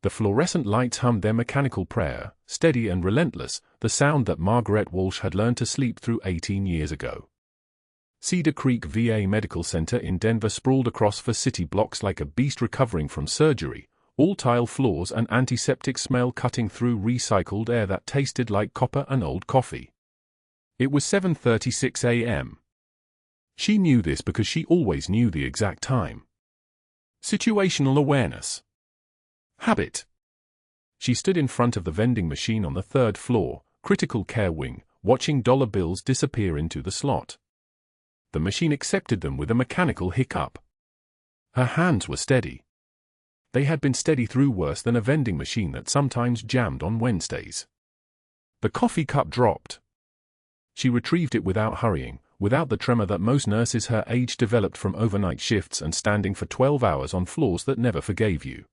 The fluorescent lights hummed their mechanical prayer, steady and relentless, the sound that Margaret Walsh had learned to sleep through 18 years ago. Cedar Creek VA Medical Center in Denver sprawled across 4 city blocks like a beast recovering from surgery, all tile floors and antiseptic smell cutting through recycled air that tasted like copper and old coffee. It was 7:36 a.m. She knew this because she always knew the exact time. Situational awareness. Habit. She stood in front of the vending machine on the 3rd floor, critical care wing, watching dollar bills disappear into the slot. The machine accepted them with a mechanical hiccup. Her hands were steady. They had been steady through worse than a vending machine that sometimes jammed on Wednesdays. The coffee cup dropped. She retrieved it without hurrying, without the tremor that most nurses her age developed from overnight shifts and standing for 12 hours on floors that never forgave you.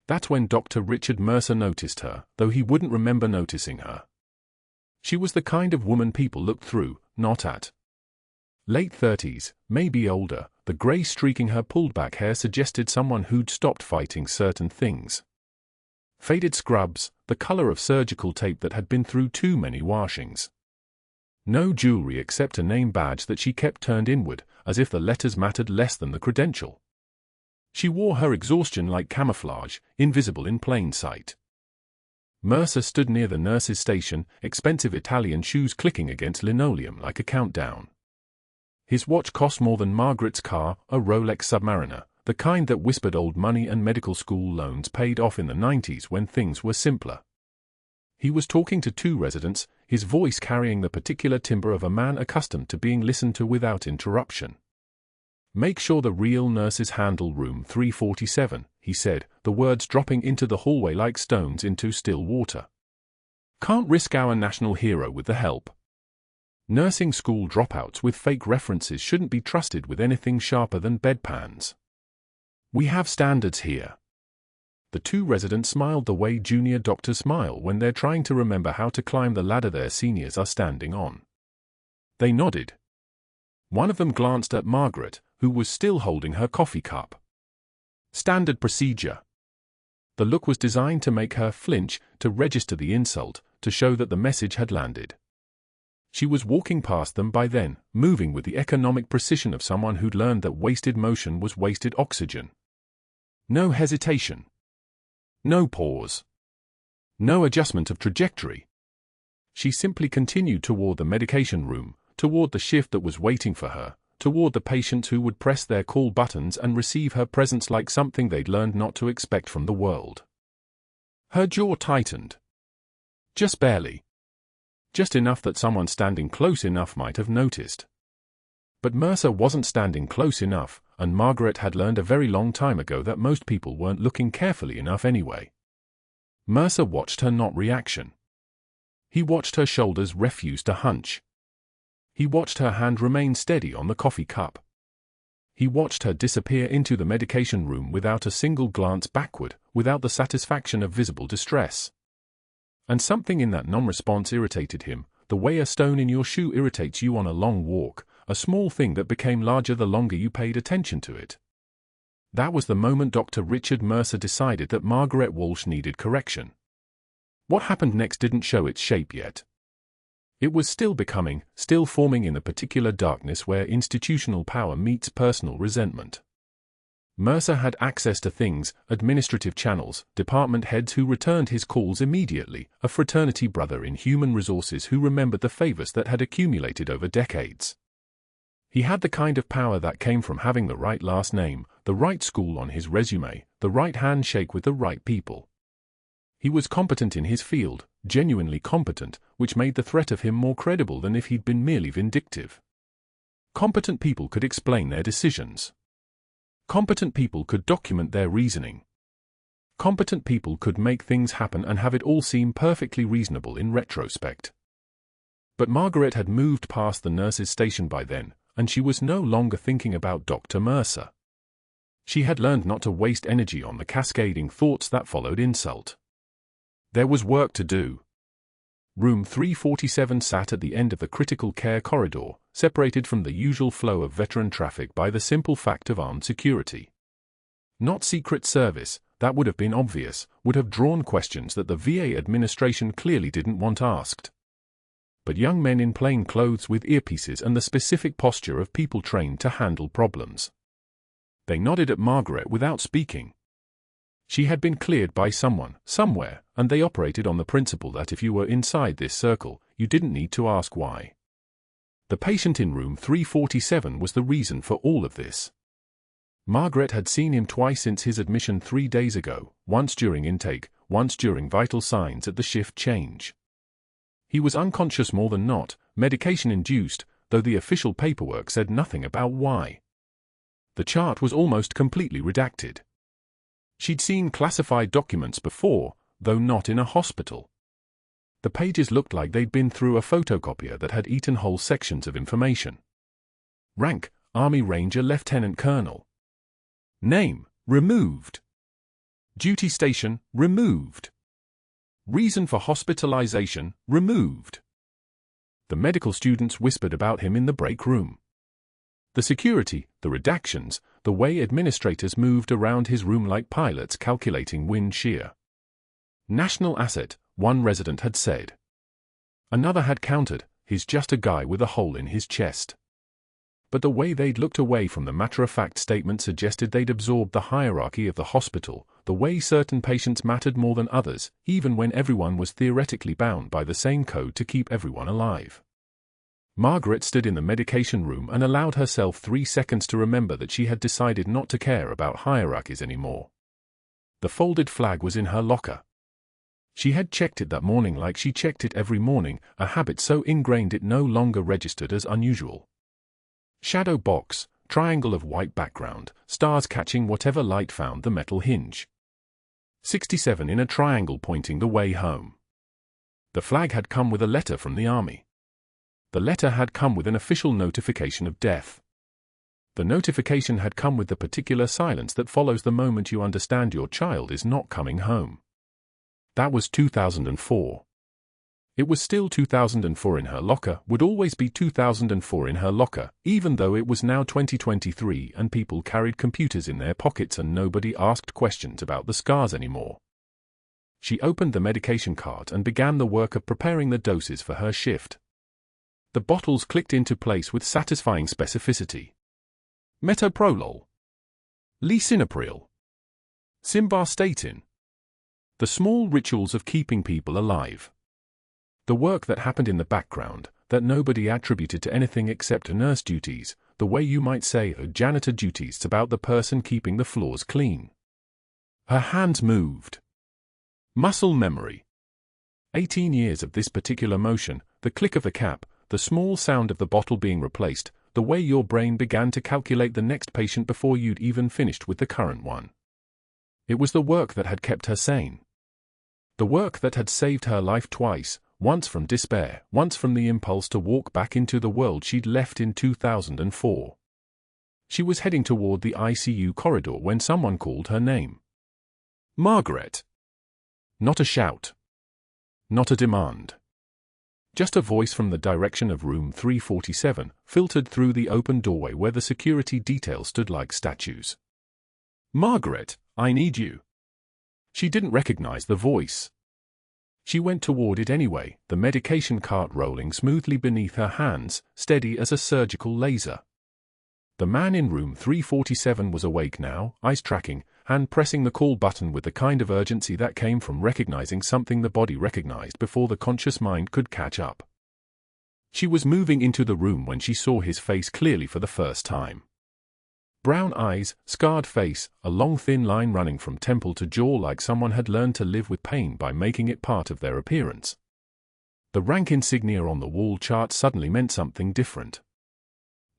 That's when Dr. Richard Mercer noticed her, though he wouldn't remember noticing her. She was the kind of woman people looked through, not at. Late 30s, maybe older, the grey streaking her pulled-back hair suggested someone who'd stopped fighting certain things. Faded scrubs, the color of surgical tape that had been through too many washings. No jewelry except a name badge that she kept turned inward, as if the letters mattered less than the credential. She wore her exhaustion like camouflage, invisible in plain sight. Mercer stood near the nurse's station, expensive Italian shoes clicking against linoleum like a countdown. His watch cost more than Margaret's car, a Rolex Submariner, the kind that whispered old money and medical school loans paid off in the 90s when things were simpler. He was talking to 2 residents, his voice carrying the particular timbre of a man accustomed to being listened to without interruption. "Make sure the real nurses handle room 347, he said, the words dropping into the hallway like stones into still water. "Can't risk our national hero with the help. Nursing school dropouts with fake references shouldn't be trusted with anything sharper than bedpans. We have standards here." The 2 residents smiled the way junior doctors smile when they're trying to remember how to climb the ladder their seniors are standing on. They nodded. One of them glanced at Margaret, who was still holding her coffee cup. Standard procedure. The look was designed to make her flinch, to register the insult, to show that the message had landed. She was walking past them by then, moving with the economic precision of someone who'd learned that wasted motion was wasted oxygen. No hesitation. No pause. No adjustment of trajectory. She simply continued toward the medication room, toward the shift that was waiting for her, toward the patients who would press their call buttons and receive her presence like something they'd learned not to expect from the world. Her jaw tightened. Just barely. Just enough that someone standing close enough might have noticed. But Mercer wasn't standing close enough, and Margaret had learned a very long time ago that most people weren't looking carefully enough anyway. Mercer watched her not reaction. He watched her shoulders refuse to hunch. He watched her hand remain steady on the coffee cup. He watched her disappear into the medication room without a single glance backward, without the satisfaction of visible distress. And something in that non-response irritated him, the way a stone in your shoe irritates you on a long walk, a small thing that became larger the longer you paid attention to it. That was the moment Dr. Richard Mercer decided that Margaret Walsh needed correction. What happened next didn't show its shape yet. It was still becoming, still forming in the particular darkness where institutional power meets personal resentment. Mercer had access to things, administrative channels, department heads who returned his calls immediately, a fraternity brother in human resources who remembered the favors that had accumulated over decades. He had the kind of power that came from having the right last name, the right school on his resume, the right handshake with the right people. He was competent in his field, genuinely competent, which made the threat of him more credible than if he'd been merely vindictive. Competent people could explain their decisions. Competent people could document their reasoning. Competent people could make things happen and have it all seem perfectly reasonable in retrospect. But Margaret had moved past the nurse's station by then, and she was no longer thinking about Dr. Mercer. She had learned not to waste energy on the cascading thoughts that followed insult. There was work to do. Room 347 sat at the end of the critical care corridor, separated from the usual flow of veteran traffic by the simple fact of armed security. Not Secret Service, that would have been obvious, would have drawn questions that the VA administration clearly didn't want asked. But young men in plain clothes with earpieces and the specific posture of people trained to handle problems. They nodded at Margaret without speaking. She had been cleared by someone, somewhere, and they operated on the principle that if you were inside this circle, you didn't need to ask why. The patient in room 347 was the reason for all of this. Margaret had seen him twice since his admission 3 days ago, once during intake, once during vital signs at the shift change. He was unconscious more than not, medication-induced, though the official paperwork said nothing about why. The chart was almost completely redacted. She'd seen classified documents before, though not in a hospital. The pages looked like they'd been through a photocopier that had eaten whole sections of information. Rank, Army Ranger Lieutenant Colonel. Name, removed. Duty station, removed. Reason for hospitalization, removed. The medical students whispered about him in the break room. The security, the redactions, the way administrators moved around his room like pilots calculating wind shear. National asset, one resident had said. Another had countered, he's just a guy with a hole in his chest. But the way they'd looked away from the matter-of-fact statement suggested they'd absorbed the hierarchy of the hospital, the way certain patients mattered more than others, even when everyone was theoretically bound by the same code to keep everyone alive. Margaret stood in the medication room and allowed herself 3 seconds to remember that she had decided not to care about hierarchies anymore. The folded flag was in her locker. She had checked it that morning like she checked it every morning, a habit so ingrained it no longer registered as unusual. Shadow box, triangle of white background, stars catching whatever light found the metal hinge. 67 in a triangle pointing the way home. The flag had come with a letter from the army. The letter had come with an official notification of death. The notification had come with the particular silence that follows the moment you understand your child is not coming home. That was 2004. It was still 2004 in her locker, would always be 2004 in her locker, even though it was now 2023 and people carried computers in their pockets and nobody asked questions about the scars anymore. She opened the medication cart and began the work of preparing the doses for her shift. The bottles clicked into place with satisfying specificity. Metoprolol. Lisinopril. Simvastatin. The small rituals of keeping people alive. The work that happened in the background, that nobody attributed to anything except nurse duties, the way you might say janitor duties about the person keeping the floors clean. Her hands moved. Muscle memory. 18 years of this particular motion, the click of the cap, the small sound of the bottle being replaced, the way your brain began to calculate the next patient before you'd even finished with the current one. It was the work that had kept her sane. The work that had saved her life twice, once from despair, once from the impulse to walk back into the world she'd left in 2004. She was heading toward the ICU corridor when someone called her name. Margaret. Not a shout. Not a demand. Just a voice from the direction of room 347, filtered through the open doorway where the security detail stood like statues. Margaret, I need you. She didn't recognize the voice. She went toward it anyway, the medication cart rolling smoothly beneath her hands, steady as a surgical laser. The man in room 347 was awake now, eyes tracking, hand pressing the call button with the kind of urgency that came from recognizing something the body recognized before the conscious mind could catch up. She was moving into the room when she saw his face clearly for the first time. Brown eyes, scarred face, a long thin line running from temple to jaw like someone had learned to live with pain by making it part of their appearance. The rank insignia on the wall chart suddenly meant something different.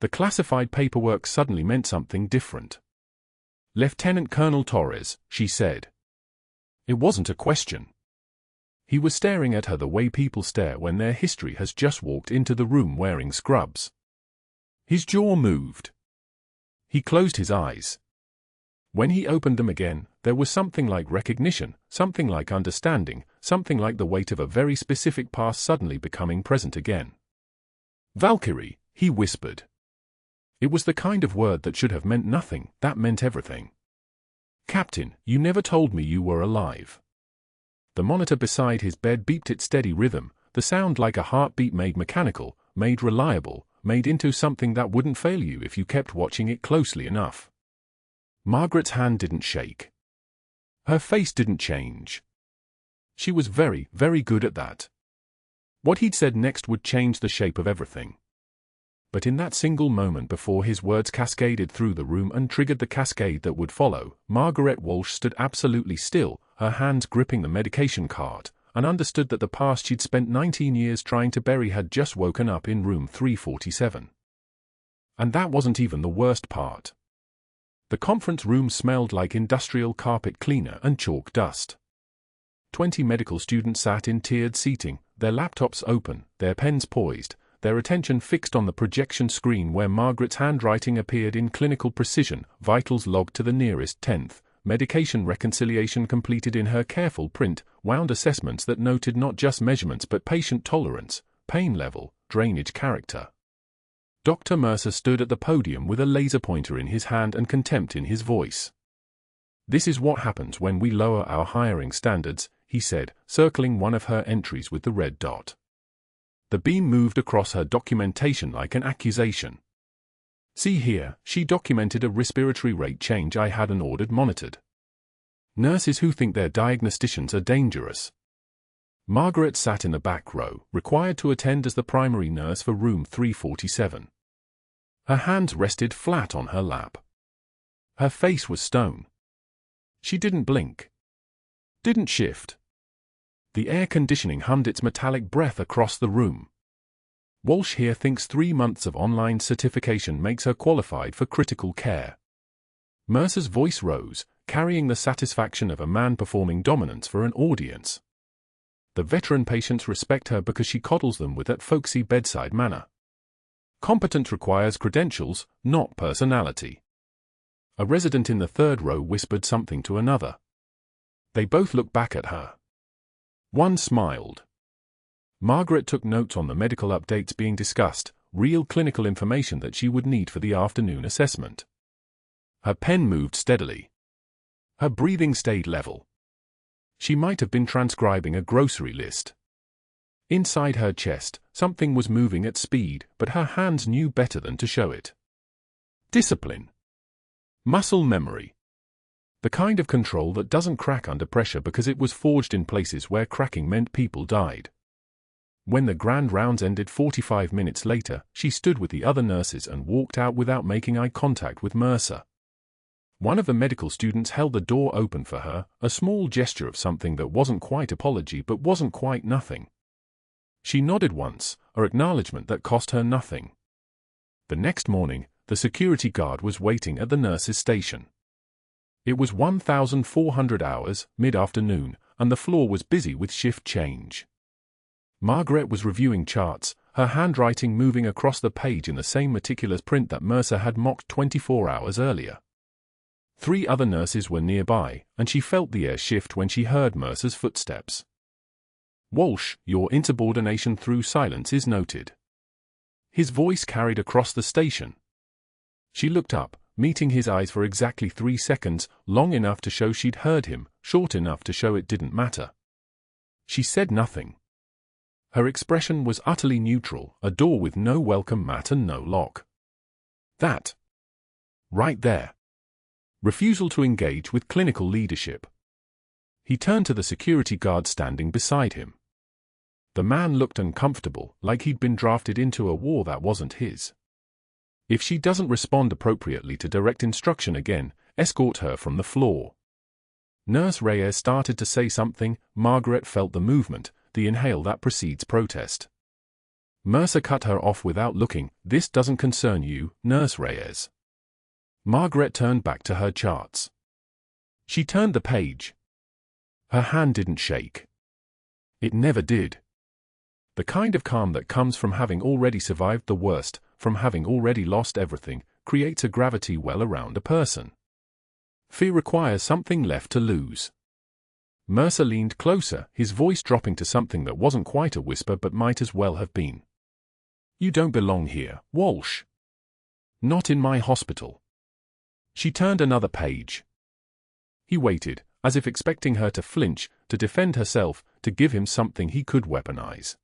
The classified paperwork suddenly meant something different. Lieutenant Colonel Torres, she said. It wasn't a question. He was staring at her the way people stare when their history has just walked into the room wearing scrubs. His jaw moved. He closed his eyes. When he opened them again, there was something like recognition, something like understanding, something like the weight of a very specific past suddenly becoming present again. Valkyrie, he whispered. It was the kind of word that should have meant nothing, that meant everything. Captain, you never told me you were alive. The monitor beside his bed beeped its steady rhythm, the sound like a heartbeat made mechanical, made reliable, made into something that wouldn't fail you if you kept watching it closely enough. Margaret's hand didn't shake. Her face didn't change. She was very, very good at that. What he'd said next would change the shape of everything. But in that single moment before his words cascaded through the room and triggered the cascade that would follow, Margaret Walsh stood absolutely still, her hands gripping the medication cart, and understood that the past she'd spent 19 years trying to bury had just woken up in room 347. And that wasn't even the worst part. The conference room smelled like industrial carpet cleaner and chalk dust. 20 medical students sat in tiered seating, their laptops open, their pens poised, their attention fixed on the projection screen where Margaret's handwriting appeared in clinical precision, vitals logged to the nearest tenth, medication reconciliation completed in her careful print, wound assessments that noted not just measurements but patient tolerance, pain level, drainage character. Dr. Mercer stood at the podium with a laser pointer in his hand and contempt in his voice. "This is what happens when we lower our hiring standards," he said, circling one of her entries with the red dot. The beam moved across her documentation like an accusation. "See here, she documented a respiratory rate change I hadn't ordered monitored. Nurses who think their diagnosticians are dangerous." Margaret sat in the back row, required to attend as the primary nurse for room 347. Her hands rested flat on her lap. Her face was stone. She didn't blink. Didn't shift. The air conditioning hummed its metallic breath across the room. "Walsh here thinks 3 months of online certification makes her qualified for critical care." Mercer's voice rose, carrying the satisfaction of a man performing dominance for an audience. "The veteran patients respect her because she coddles them with that folksy bedside manner. Competence requires credentials, not personality." A resident in the third row whispered something to another. They both looked back at her. One smiled. Margaret took notes on the medical updates being discussed, real clinical information that she would need for the afternoon assessment. Her pen moved steadily. Her breathing stayed level. She might have been transcribing a grocery list. Inside her chest, something was moving at speed, but her hands knew better than to show it. Discipline. Muscle memory. The kind of control that doesn't crack under pressure because it was forged in places where cracking meant people died. When the grand rounds ended 45 minutes later, she stood with the other nurses and walked out without making eye contact with Mercer. One of the medical students held the door open for her, a small gesture of something that wasn't quite apology but wasn't quite nothing. She nodded once, an acknowledgement that cost her nothing. The next morning, the security guard was waiting at the nurse's station. It was 1,400 hours, mid-afternoon, and the floor was busy with shift change. Margaret was reviewing charts, her handwriting moving across the page in the same meticulous print that Mercer had mocked 24 hours earlier. 3 other nurses were nearby, and she felt the air shift when she heard Mercer's footsteps. "Walsh, your insubordination through silence is noted." His voice carried across the station. She looked up, meeting his eyes for exactly 3 seconds, long enough to show she'd heard him, short enough to show it didn't matter. She said nothing. Her expression was utterly neutral, a door with no welcome mat and no lock. That. Right there. Refusal to engage with clinical leadership. He turned to the security guard standing beside him. The man looked uncomfortable, like he'd been drafted into a war that wasn't his. "If she doesn't respond appropriately to direct instruction again, escort her from the floor." Nurse Reyes started to say something. Margaret felt the movement, the inhale that precedes protest. Mercer cut her off without looking. "This doesn't concern you, Nurse Reyes." Margaret turned back to her charts. She turned the page. Her hand didn't shake. It never did. The kind of calm that comes from having already survived the worst, from having already lost everything, creates a gravity well around a person. Fear requires something left to lose. Mercer leaned closer, his voice dropping to something that wasn't quite a whisper but might as well have been. "You don't belong here, Walsh. Not in my hospital." She turned another page. He waited, as if expecting her to flinch, to defend herself, to give him something he could weaponize.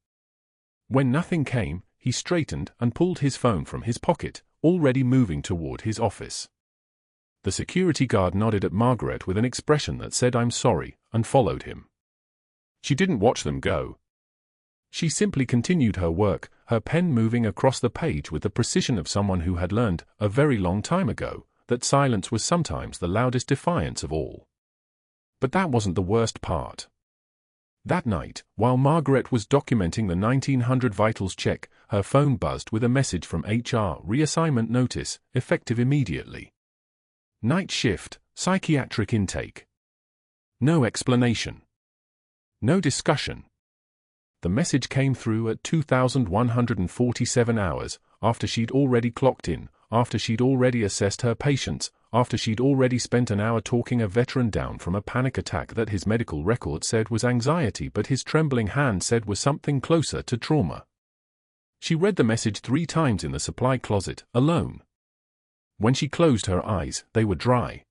When nothing came, he straightened and pulled his phone from his pocket, already moving toward his office. The security guard nodded at Margaret with an expression that said "I'm sorry," and followed him. She didn't watch them go. She simply continued her work, her pen moving across the page with the precision of someone who had learned, a very long time ago, that silence was sometimes the loudest defiance of all. But that wasn't the worst part. That night, while Margaret was documenting the 1900 vitals check, her phone buzzed with a message from HR: reassignment notice, effective immediately. Night shift, psychiatric intake. No explanation. No discussion. The message came through at 2,147 hours, after she'd already clocked in, after she'd already assessed her patients, after she'd already spent an hour talking a veteran down from a panic attack that his medical record said was anxiety but his trembling hand said was something closer to trauma. She read the message 3 times in the supply closet, alone. When she closed her eyes, they were dry.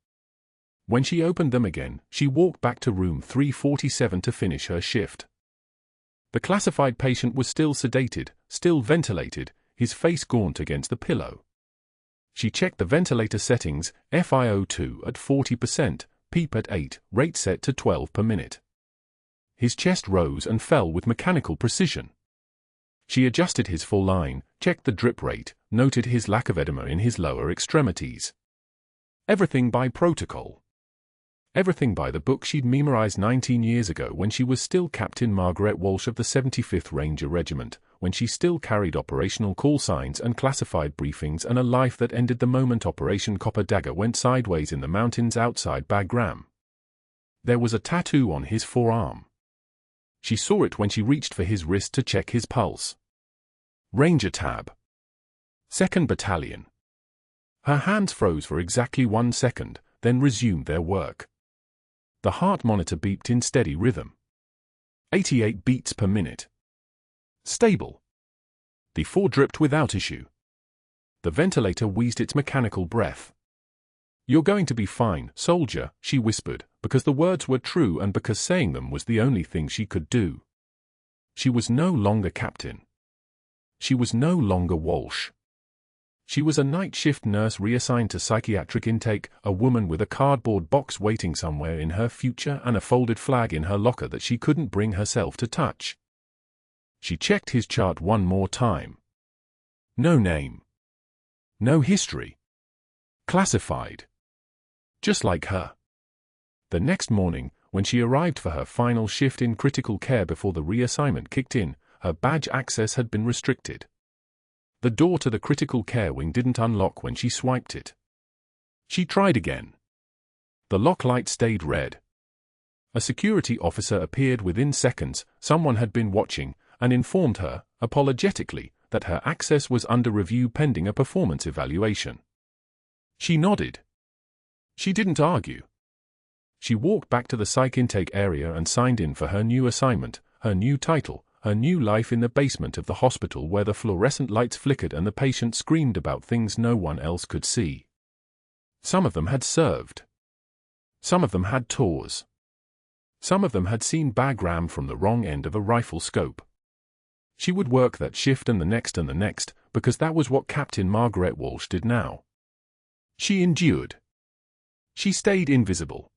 When she opened them again, she walked back to room 347 to finish her shift. The classified patient was still sedated, still ventilated, his face gaunt against the pillow. She checked the ventilator settings, FiO2 at 40%, PEEP at 8, rate set to 12 per minute. His chest rose and fell with mechanical precision. She adjusted his full line, checked the drip rate, noted his lack of edema in his lower extremities. Everything by protocol. Everything by the book she'd memorized 19 years ago when she was still Captain Margaret Walsh of the 75th Ranger Regiment, when she still carried operational call signs and classified briefings and a life that ended the moment Operation Copper Dagger went sideways in the mountains outside Bagram. There was a tattoo on his forearm. She saw it when she reached for his wrist to check his pulse. Ranger tab. 2nd Battalion. Her hands froze for exactly 1 second, then resumed their work. The heart monitor beeped in steady rhythm. 88 beats per minute. Stable. The 4 dripped without issue. The ventilator wheezed its mechanical breath. "You're going to be fine, soldier," she whispered, because the words were true and because saying them was the only thing she could do. She was no longer captain. She was no longer Walsh. She was a night shift nurse reassigned to psychiatric intake, a woman with a cardboard box waiting somewhere in her future and a folded flag in her locker that she couldn't bring herself to touch. She checked his chart one more time. No name. No history. Classified. Just like her. The next morning, when she arrived for her final shift in critical care before the reassignment kicked in, her badge access had been restricted. The door to the critical care wing didn't unlock when she swiped it. She tried again. The lock light stayed red. A security officer appeared within seconds. Someone had been watching and informed her, apologetically, that her access was under review pending a performance evaluation. She nodded. She didn't argue. She walked back to the psych intake area and signed in for her new assignment, her new title, her new life in the basement of the hospital where the fluorescent lights flickered and the patient screamed about things no one else could see. Some of them had served. Some of them had tours. Some of them had seen Bagram from the wrong end of a rifle scope. She would work that shift and the next, because that was what Captain Margaret Walsh did now. She endured. She stayed invisible.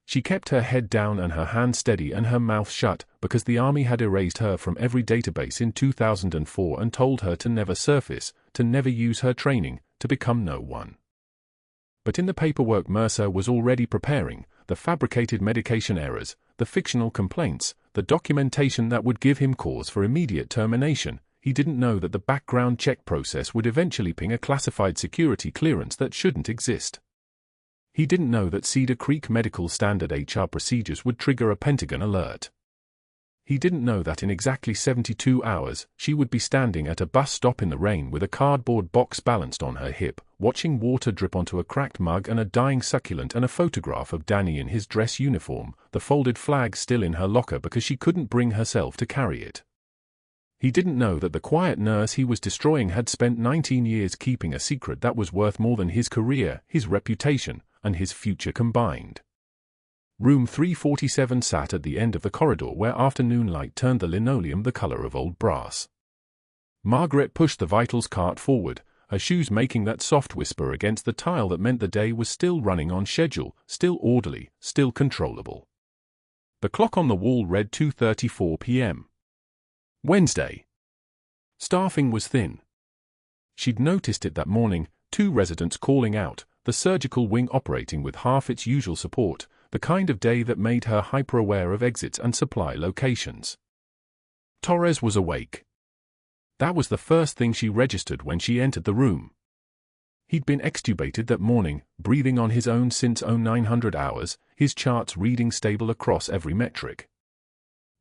She kept her head down and her hand steady and her mouth shut, because the army had erased her from every database in 2004 and told her to never surface, to never use her training, to become no one. But in the paperwork Mercer was already preparing, the fabricated medication errors, the fictional complaints, the documentation that would give him cause for immediate termination, he didn't know that the background check process would eventually ping a classified security clearance that shouldn't exist. He didn't know that Cedar Creek medical standard HR procedures would trigger a Pentagon alert. He didn't know that in exactly 72 hours, she would be standing at a bus stop in the rain with a cardboard box balanced on her hip, watching water drip onto a cracked mug and a dying succulent and a photograph of Danny in his dress uniform, the folded flag still in her locker because she couldn't bring herself to carry it. He didn't know that the quiet nurse he was destroying had spent 19 years keeping a secret that was worth more than his career, his reputation, and his future combined. Room 347 sat at the end of the corridor where afternoon light turned the linoleum the color of old brass. Margaret pushed the vitals cart forward, her shoes making that soft whisper against the tile that meant the day was still running on schedule, still orderly, still controllable. The clock on the wall read 2:34 p.m. Wednesday. Staffing was thin. She'd noticed it that morning, 2 residents calling out, the surgical wing operating with half its usual support, the kind of day that made her hyper-aware of exits and supply locations. Torres was awake. That was the first thing she registered when she entered the room. He'd been extubated that morning, breathing on his own since 900 hours, his charts reading stable across every metric.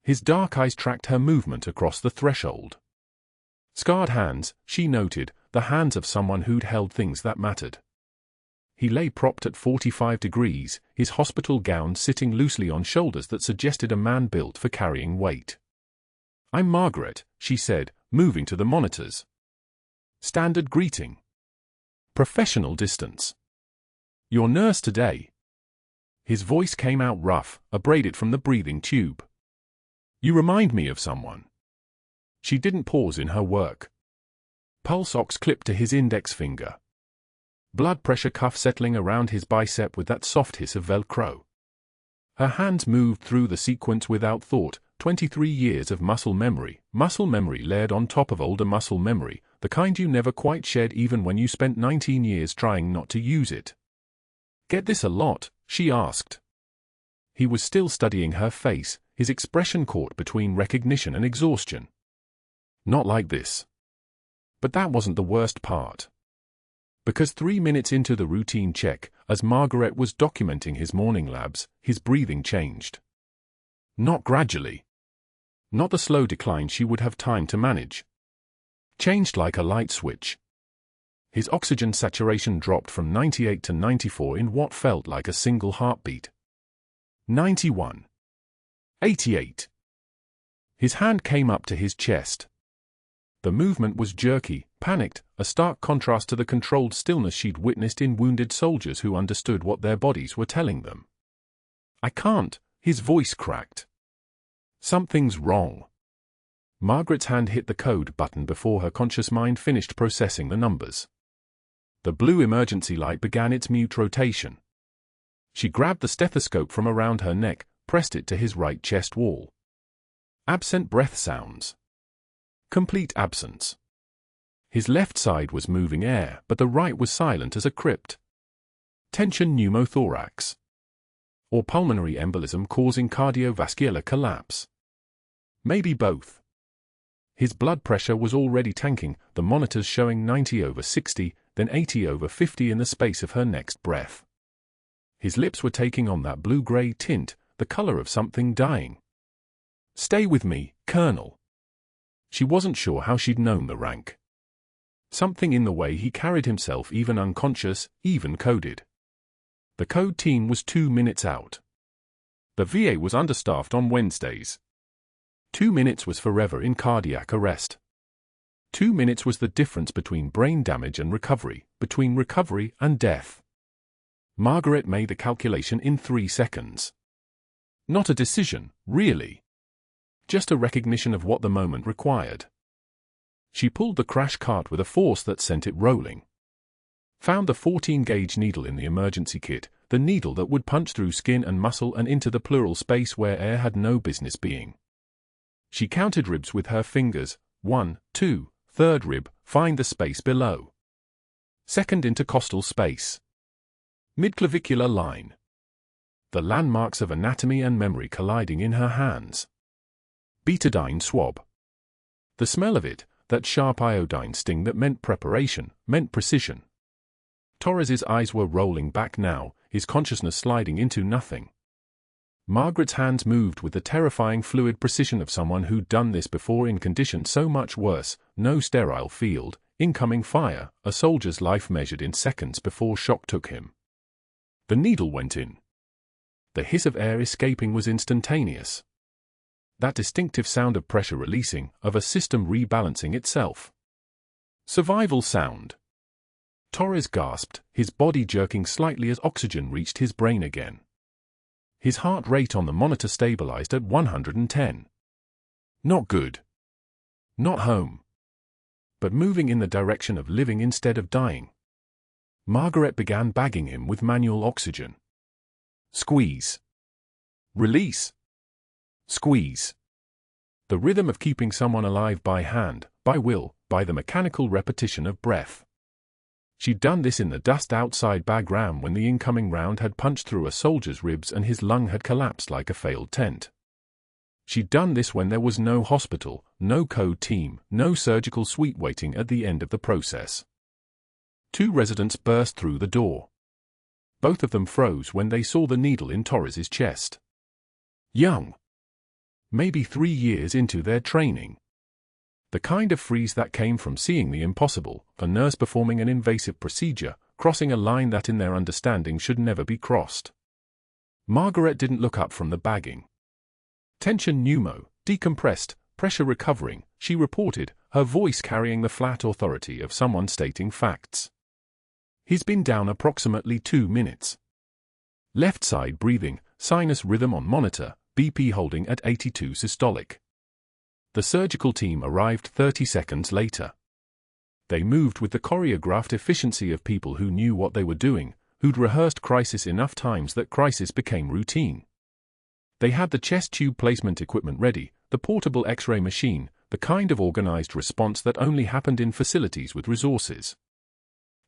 His dark eyes tracked her movement across the threshold. Scarred hands, she noted, the hands of someone who'd held things that mattered. He lay propped at 45 degrees, his hospital gown sitting loosely on shoulders that suggested a man built for carrying weight. "I'm Margaret," she said, moving to the monitors. Standard greeting. Professional distance. "Your nurse today." His voice came out rough, abraded from the breathing tube. "You remind me of someone." She didn't pause in her work. Pulse ox clipped to his index finger. Blood pressure cuff settling around his bicep with that soft hiss of Velcro. Her hands moved through the sequence without thought, 23 years of muscle memory layered on top of older muscle memory, the kind you never quite shed even when you spent 19 years trying not to use it. "Get this a lot?" she asked. He was still studying her face, his expression caught between recognition and exhaustion. "Not like this." But that wasn't the worst part. Because 3 minutes into the routine check, as Margaret was documenting his morning labs, his breathing changed. Not gradually. Not the slow decline she would have time to manage. Changed like a light switch. His oxygen saturation dropped from 98 to 94 in what felt like a single heartbeat. 91. 88. His hand came up to his chest. The movement was jerky, panicked, a stark contrast to the controlled stillness she'd witnessed in wounded soldiers who understood what their bodies were telling them. "I can't," his voice cracked. "Something's wrong." Margaret's hand hit the code button before her conscious mind finished processing the numbers. The blue emergency light began its mute rotation. She grabbed the stethoscope from around her neck, pressed it to his right chest wall. Absent breath sounds. Complete absence. His left side was moving air, but the right was silent as a crypt. Tension pneumothorax. Or pulmonary embolism causing cardiovascular collapse. Maybe both. His blood pressure was already tanking, the monitors showing 90/60, then 80/50 in the space of her next breath. His lips were taking on that blue-gray tint, the color of something dying. "Stay with me, Colonel." She wasn't sure how she'd known the rank. Something in the way he carried himself, even unconscious, even coded. The code team was 2 minutes out. The VA was understaffed on Wednesdays. 2 minutes was forever in cardiac arrest. 2 minutes was the difference between brain damage and recovery, between recovery and death. Margaret made the calculation in 3 seconds. Not a decision, really. Just a recognition of what the moment required. She pulled the crash cart with a force that sent it rolling. Found the 14-gauge needle in the emergency kit, the needle that would punch through skin and muscle and into the pleural space where air had no business being. She counted ribs with her fingers. 1, 2, third rib, find the space below. Second intercostal space. Midclavicular line. The landmarks of anatomy and memory colliding in her hands. Betadine swab. The smell of it, that sharp iodine sting that meant preparation, meant precision. Torres's eyes were rolling back now, his consciousness sliding into nothing. Margaret's hands moved with the terrifying fluid precision of someone who'd done this before in conditions so much worse, no sterile field, incoming fire, a soldier's life measured in seconds before shock took him. The needle went in. The hiss of air escaping was instantaneous. That distinctive sound of pressure releasing, of a system rebalancing itself. Survival sound. Torres gasped, his body jerking slightly as oxygen reached his brain again. His heart rate on the monitor stabilized at 110. Not good. Not home. But moving in the direction of living instead of dying. Margaret began bagging him with manual oxygen. Squeeze. Release. Squeeze. The rhythm of keeping someone alive by hand, by will, by the mechanical repetition of breath. She'd done this in the dust outside Bagram when the incoming round had punched through a soldier's ribs and his lung had collapsed like a failed tent. She'd done this when there was no hospital, no code team, no surgical suite waiting at the end of the process. 2 residents burst through the door. Both of them froze when they saw the needle in Torres's chest. Young. Maybe 3 years into their training. The kind of freeze that came from seeing the impossible, a nurse performing an invasive procedure, crossing a line that in their understanding should never be crossed. Margaret didn't look up from the bagging. Tension pneumo, decompressed, pressure recovering, she reported, her voice carrying the flat authority of someone stating facts. He's been down approximately 2 minutes. Left side breathing, sinus rhythm on monitor, BP holding at 82 systolic. The surgical team arrived 30 seconds later. They moved with the choreographed efficiency of people who knew what they were doing, who'd rehearsed crisis enough times that crisis became routine. They had the chest tube placement equipment ready, the portable X-ray machine, the kind of organized response that only happened in facilities with resources.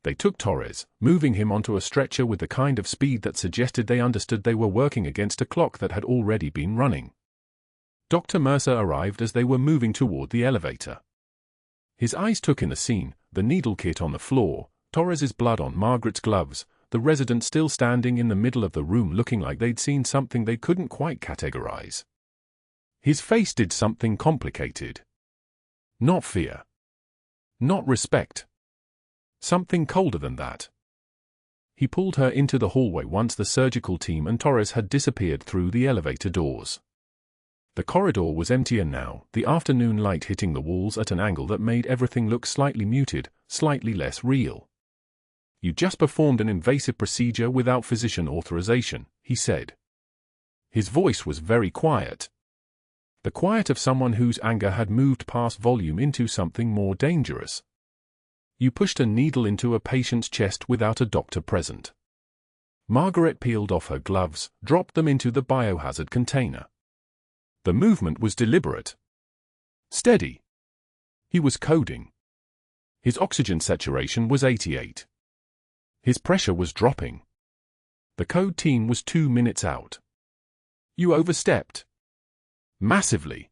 They took Torres, moving him onto a stretcher with the kind of speed that suggested they understood they were working against a clock that had already been running. Dr. Mercer arrived as they were moving toward the elevator. His eyes took in the scene, the needle kit on the floor, Torres's blood on Margaret's gloves, the resident still standing in the middle of the room looking like they'd seen something they couldn't quite categorize. His face did something complicated. Not fear. Not respect. Something colder than that. He pulled her into the hallway once the surgical team and Torres had disappeared through the elevator doors. The corridor was emptier now, the afternoon light hitting the walls at an angle that made everything look slightly muted, slightly less real. You just performed an invasive procedure without physician authorization, he said. His voice was very quiet. The quiet of someone whose anger had moved past volume into something more dangerous. You pushed a needle into a patient's chest without a doctor present. Margaret peeled off her gloves, dropped them into the biohazard container. The movement was deliberate. Steady. He was coding. His oxygen saturation was 88. His pressure was dropping. The code team was 2 minutes out. You overstepped. Massively.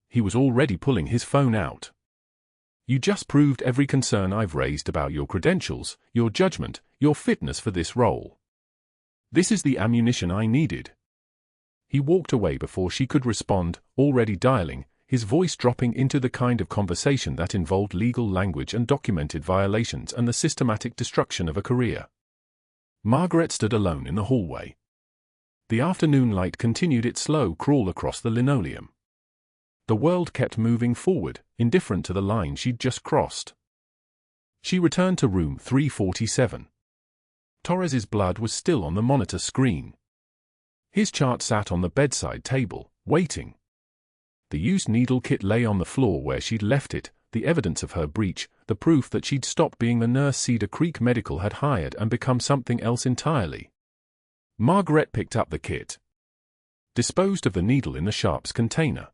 He was already pulling his phone out. You just proved every concern I've raised about your credentials, your judgment, your fitness for this role. This is the ammunition I needed. He walked away before she could respond, already dialing, his voice dropping into the kind of conversation that involved legal language and documented violations and the systematic destruction of a career. Margaret stood alone in the hallway. The afternoon light continued its slow crawl across the linoleum. The world kept moving forward, indifferent to the line she'd just crossed. She returned to room 347. Torres's blood was still on the monitor screen. His chart sat on the bedside table, waiting. The used needle kit lay on the floor where she'd left it, the evidence of her breach, the proof that she'd stopped being the nurse Cedar Creek Medical had hired and become something else entirely. Margaret picked up the kit. Disposed of the needle in the sharps container.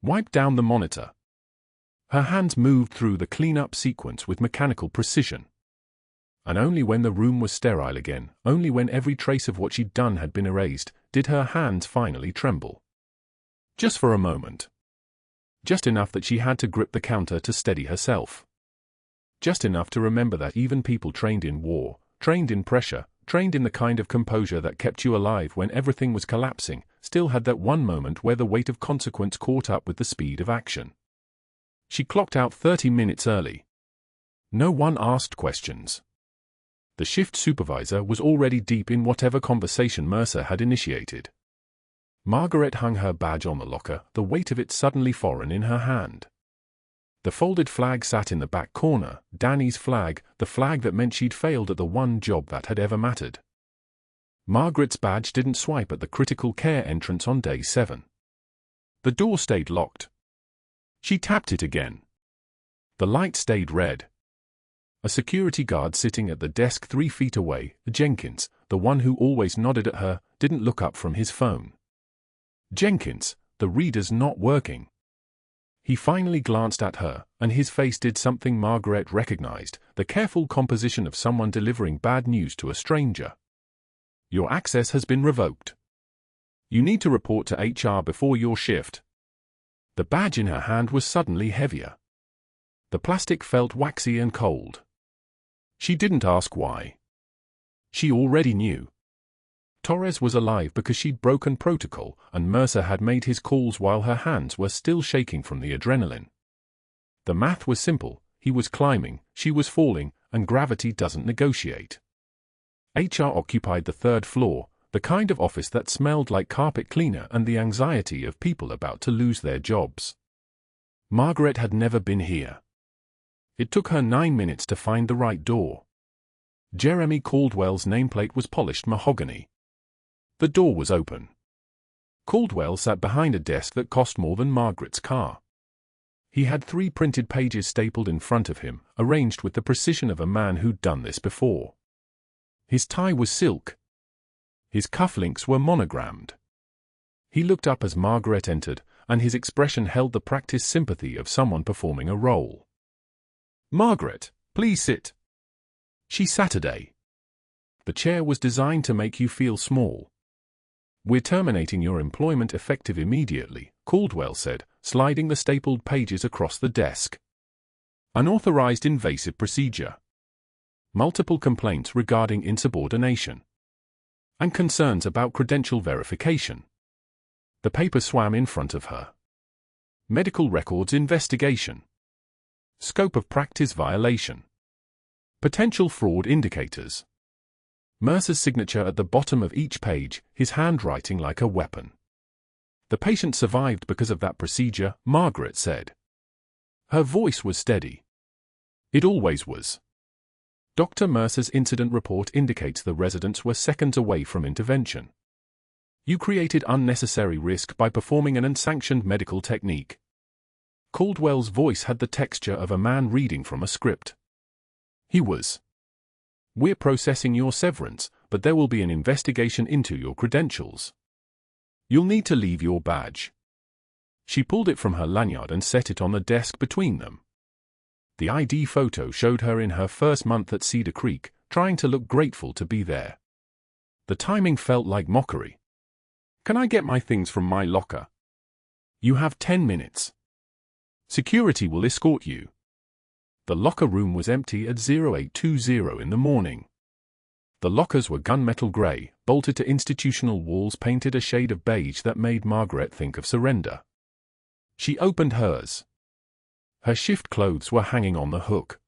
Wiped down the monitor. Her hands moved through the clean-up sequence with mechanical precision. And only when the room was sterile again, only when every trace of what she'd done had been erased, did her hands finally tremble. Just for a moment. Just enough that she had to grip the counter to steady herself. Just enough to remember that even people trained in war, trained in pressure, trained in the kind of composure that kept you alive when everything was collapsing, still had that one moment where the weight of consequence caught up with the speed of action. She clocked out 30 minutes early. No one asked questions. The shift supervisor was already deep in whatever conversation Mercer had initiated. Margaret hung her badge on the locker, the weight of it suddenly foreign in her hand. The folded flag sat in the back corner, Danny's flag, the flag that meant she'd failed at the one job that had ever mattered. Margaret's badge didn't swipe at the critical care entrance on day 7. The door stayed locked. She tapped it again. The light stayed red. A security guard sitting at the desk 3 feet away, Jenkins, the one who always nodded at her, didn't look up from his phone. Jenkins, the reader's not working. He finally glanced at her, and his face did something Margaret recognized, the careful composition of someone delivering bad news to a stranger. Your access has been revoked. You need to report to HR before your shift. The badge in her hand was suddenly heavier. The plastic felt waxy and cold. She didn't ask why. She already knew. Torres was alive because she'd broken protocol, and Mercer had made his calls while her hands were still shaking from the adrenaline. The math was simple: he was climbing, she was falling, and gravity doesn't negotiate. HR occupied the 3rd floor, the kind of office that smelled like carpet cleaner and the anxiety of people about to lose their jobs. Margaret had never been here. It took her 9 minutes to find the right door. Jeremy Caldwell's nameplate was polished mahogany. The door was open. Caldwell sat behind a desk that cost more than Margaret's car. He had 3 printed pages stapled in front of him, arranged with the precision of a man who'd done this before. His tie was silk. His cufflinks were monogrammed. He looked up as Margaret entered, and his expression held the practiced sympathy of someone performing a role. "Margaret, please sit." She sat today. The chair was designed to make you feel small. "We're terminating your employment effective immediately," Caldwell said, sliding the stapled pages across the desk. "Unauthorized invasive procedure. Multiple complaints regarding insubordination. And concerns about credential verification." The paper swam in front of her. "Medical records investigation. Scope of practice violation. Potential fraud indicators." Mercer's signature at the bottom of each page, his handwriting like a weapon. "The patient survived because of that procedure," Margaret said. Her voice was steady. It always was. Dr. Mercer's incident report indicates the residents were seconds away from intervention. "You created unnecessary risk by performing an unsanctioned medical technique." Caldwell's voice had the texture of a man reading from a script. He was. "We're processing your severance, but there will be an investigation into your credentials. You'll need to leave your badge." She pulled it from her lanyard and set it on the desk between them. The ID photo showed her in her first month at Cedar Creek, trying to look grateful to be there. The timing felt like mockery. "Can I get my things from my locker?" "You have 10 minutes. Security will escort you." The locker room was empty at 0820 in the morning. The lockers were gunmetal gray, bolted to institutional walls painted a shade of beige that made Margaret think of surrender. She opened hers. Her shift clothes were hanging on the hook.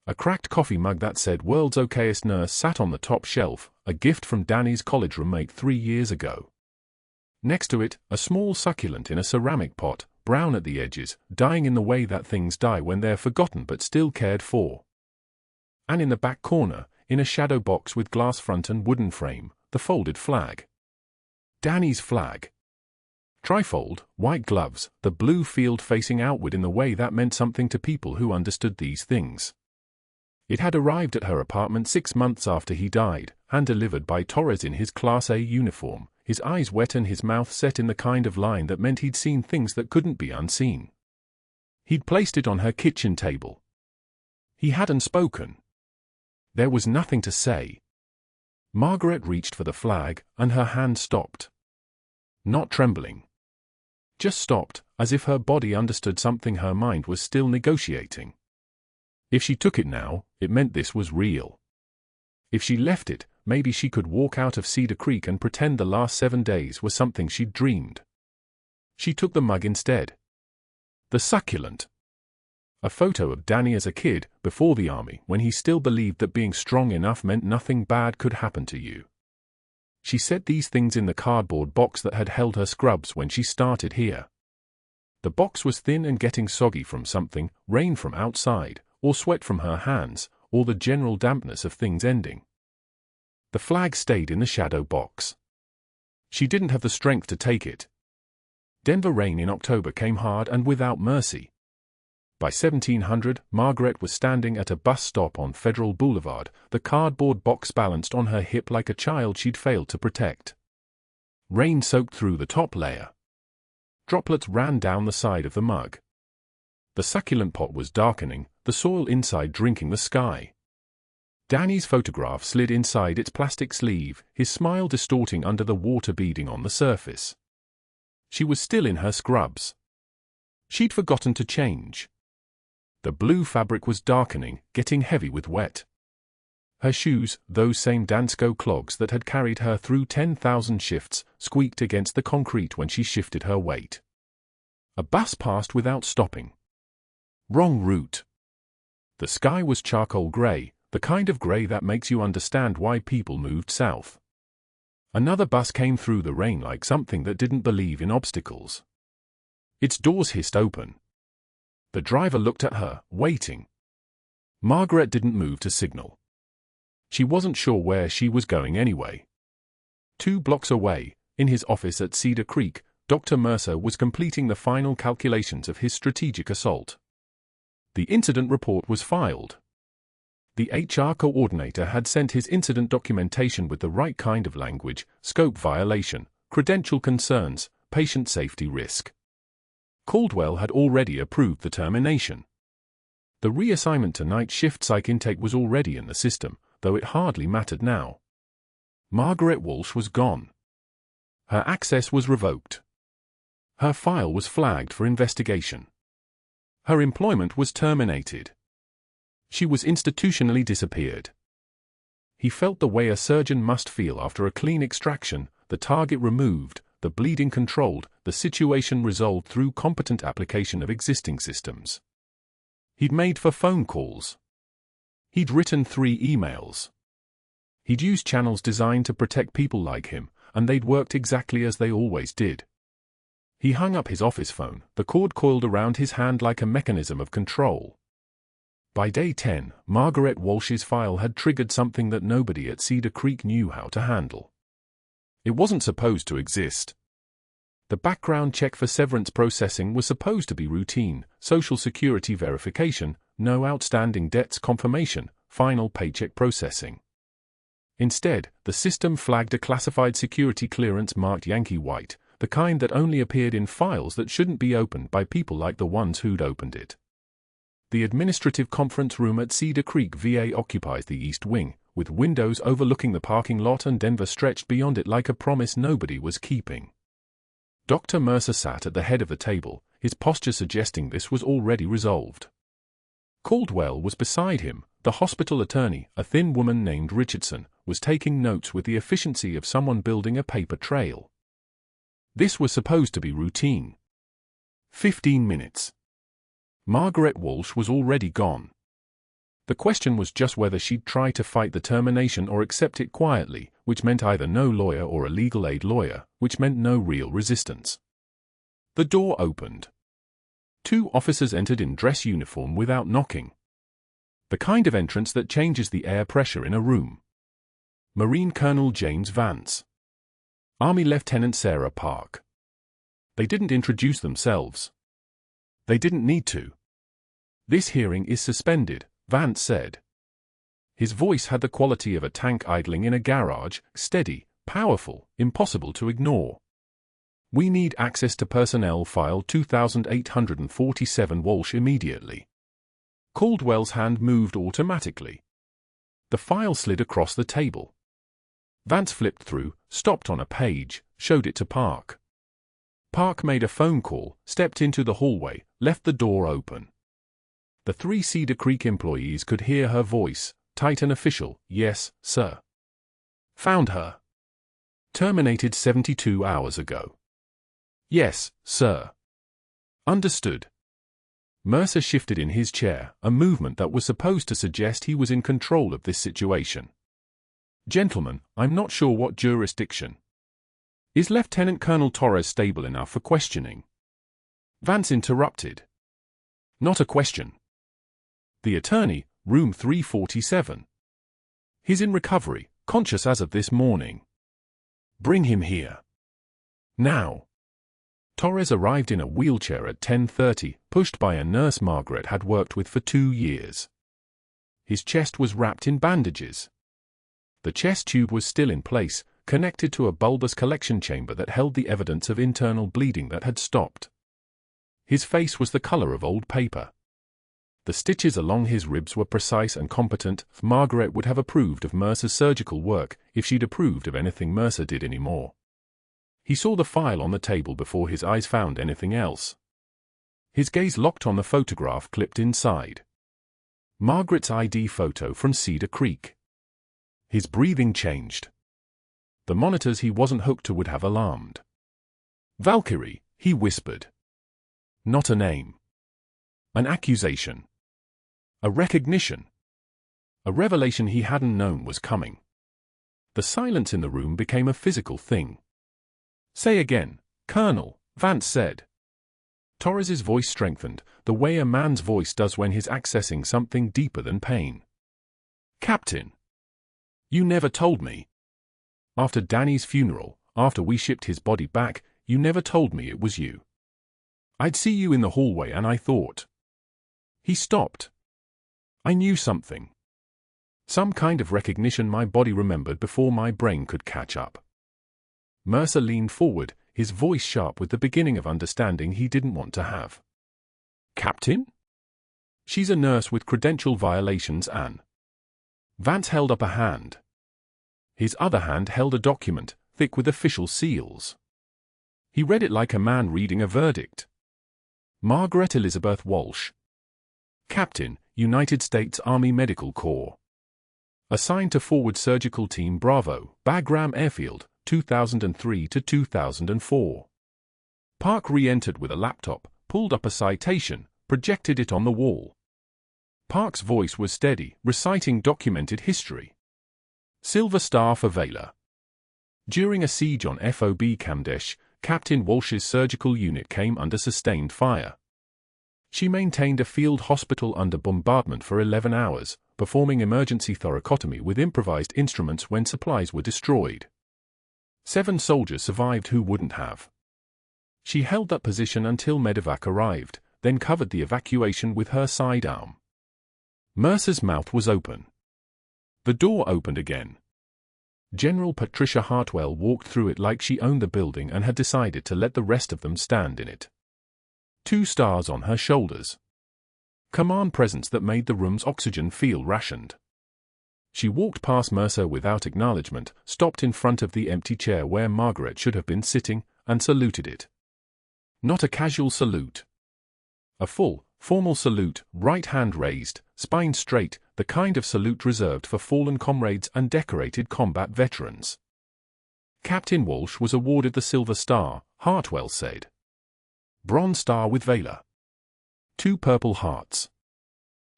A cracked coffee mug that said "World's Okayest Nurse" sat on the top shelf, a gift from Danny's college roommate 3 years ago. Next to it, a small succulent in a ceramic pot, brown at the edges, dying in the way that things die when they're forgotten but still cared for. And in the back corner, in a shadow box with glass front and wooden frame, the folded flag. Danny's flag. Trifold, white gloves, the blue field facing outward in the way that meant something to people who understood these things. It had arrived at her apartment 6 months after he died, hand-delivered by Torres in his Class A uniform, his eyes wet and his mouth set in the kind of line that meant he'd seen things that couldn't be unseen. He'd placed it on her kitchen table. He hadn't spoken. There was nothing to say. Margaret reached for the flag, and her hand stopped. Not trembling. Just stopped, as if her body understood something her mind was still negotiating. If she took it now, it meant this was real. If she left it, maybe she could walk out of Cedar Creek and pretend the last 7 days were something she'd dreamed. She took the mug instead. The succulent. A photo of Danny as a kid, before the army, when he still believed that being strong enough meant nothing bad could happen to you. She set these things in the cardboard box that had held her scrubs when she started here. The box was thin and getting soggy from something, rain from outside, or sweat from her hands, or the general dampness of things ending. The flag stayed in the shadow box. She didn't have the strength to take it. Denver rain in October came hard and without mercy. By 1700, Margaret was standing at a bus stop on Federal Boulevard, the cardboard box balanced on her hip like a child she'd failed to protect. Rain soaked through the top layer. Droplets ran down the side of the mug. The succulent pot was darkening, the soil inside drinking the sky. Danny's photograph slid inside its plastic sleeve, his smile distorting under the water beading on the surface. She was still in her scrubs. She'd forgotten to change. The blue fabric was darkening, getting heavy with wet. Her shoes, those same Dansko clogs that had carried her through 10,000 shifts, squeaked against the concrete when she shifted her weight. A bus passed without stopping. Wrong route. The sky was charcoal gray, the kind of gray that makes you understand why people moved south. Another bus came through the rain like something that didn't believe in obstacles. Its doors hissed open. The driver looked at her, waiting. Margaret didn't move to signal. She wasn't sure where she was going anyway. 2 blocks away, in his office at Cedar Creek, Dr. Mercer was completing the final calculations of his strategic assault. The incident report was filed. The HR coordinator had sent his incident documentation with the right kind of language: scope violation, credential concerns, patient safety risk. Caldwell had already approved the termination. The reassignment to night shift psych intake was already in the system, though it hardly mattered now. Margaret Walsh was gone. Her access was revoked. Her file was flagged for investigation. Her employment was terminated. She was institutionally disappeared. He felt the way a surgeon must feel after a clean extraction: the target removed, the bleeding controlled, the situation resolved through competent application of existing systems. He'd made 4 phone calls. He'd written 3 emails. He'd used channels designed to protect people like him, and they'd worked exactly as they always did. He hung up his office phone, the cord coiled around his hand like a mechanism of control. By day 10, Margaret Walsh's file had triggered something that nobody at Cedar Creek knew how to handle. It wasn't supposed to exist. The background check for severance processing was supposed to be routine: Social Security verification, no outstanding debts confirmation, final paycheck processing. Instead, the system flagged a classified security clearance marked Yankee White, the kind that only appeared in files that shouldn't be opened by people like the ones who'd opened it. The administrative conference room at Cedar Creek VA occupies the east wing, with windows overlooking the parking lot and Denver stretched beyond it like a promise nobody was keeping. Dr. Mercer sat at the head of the table, his posture suggesting this was already resolved. Caldwell was beside him. The hospital attorney, a thin woman named Richardson, was taking notes with the efficiency of someone building a paper trail. This was supposed to be routine. 15 minutes. Margaret Walsh was already gone. The question was just whether she'd try to fight the termination or accept it quietly, which meant either no lawyer or a legal aid lawyer, which meant no real resistance. The door opened. 2 officers entered in dress uniform without knocking. The kind of entrance that changes the air pressure in a room. Marine Colonel James Vance. Army Lieutenant Sarah Park. They didn't introduce themselves. They didn't need to. "This hearing is suspended," Vance said. His voice had the quality of a tank idling in a garage: steady, powerful, impossible to ignore. "We need access to personnel file 2847 Walsh immediately." Caldwell's hand moved automatically. The file slid across the table. Vance flipped through, stopped on a page, showed it to Park. Park made a phone call, stepped into the hallway, left the door open. The 3 Cedar Creek employees could hear her voice, tight and official: "Yes, sir." "Found her. Terminated 72 hours ago." "Yes, sir." "Understood." Mercer shifted in his chair, a movement that was supposed to suggest he was in control of this situation. "Gentlemen, I'm not sure what jurisdiction. Is Lieutenant Colonel Torres stable enough for questioning?" Vance interrupted. "Not a question. The attorney, room 347. He's in recovery, conscious as of this morning. Bring him here. Now. Torres arrived in a wheelchair at 10:30, pushed by a nurse Margaret had worked with for 2 years. His chest was wrapped in bandages. The chest tube was still in place, connected to a bulbous collection chamber that held the evidence of internal bleeding that had stopped. His face was the color of old paper. The stitches along his ribs were precise and competent. Margaret would have approved of Mercer's surgical work if she'd approved of anything Mercer did anymore. He saw the file on the table before his eyes found anything else. His gaze locked on the photograph clipped inside. Margaret's ID photo from Cedar Creek. His breathing changed. The monitors he wasn't hooked to would have alarmed. Valkyrie, he whispered. Not a name. An accusation. A recognition. A revelation he hadn't known was coming. The silence in the room became a physical thing. Say again, Colonel, Vance said. Torres's voice strengthened, the way a man's voice does when he's accessing something deeper than pain. Captain. You never told me. After Danny's funeral, after we shipped his body back, you never told me it was you. I'd see you in the hallway and I thought. He stopped. I knew something. Some kind of recognition my body remembered before my brain could catch up. Mercer leaned forward, his voice sharp with the beginning of understanding he didn't want to have. Captain? She's a nurse with credential violations, Anne. Vance held up a hand. His other hand held a document, thick with official seals. He read it like a man reading a verdict. Margaret Elizabeth Walsh. Captain, United States Army Medical Corps. Assigned to Forward Surgical Team Bravo, Bagram Airfield, 2003 to 2004. Park re-entered with a laptop, pulled up a citation, projected it on the wall. Park's voice was steady, reciting documented history. Silver Star for Valor. During a siege on FOB Kamdesh, Captain Walsh's surgical unit came under sustained fire. She maintained a field hospital under bombardment for 11 hours, performing emergency thoracotomy with improvised instruments when supplies were destroyed. 7 soldiers survived who wouldn't have. She held that position until medevac arrived, then covered the evacuation with her sidearm. Mercer's mouth was open. The door opened again. General Patricia Hartwell walked through it like she owned the building and had decided to let the rest of them stand in it. 2 stars on her shoulders. Command presence that made the room's oxygen feel rationed. She walked past Mercer without acknowledgement, stopped in front of the empty chair where Margaret should have been sitting, and saluted it. Not a casual salute. A full, formal salute, right hand raised, spine straight, the kind of salute reserved for fallen comrades and decorated combat veterans. Captain Walsh was awarded the Silver Star, Hartwell said. Bronze Star with Valor. 2 Purple Hearts.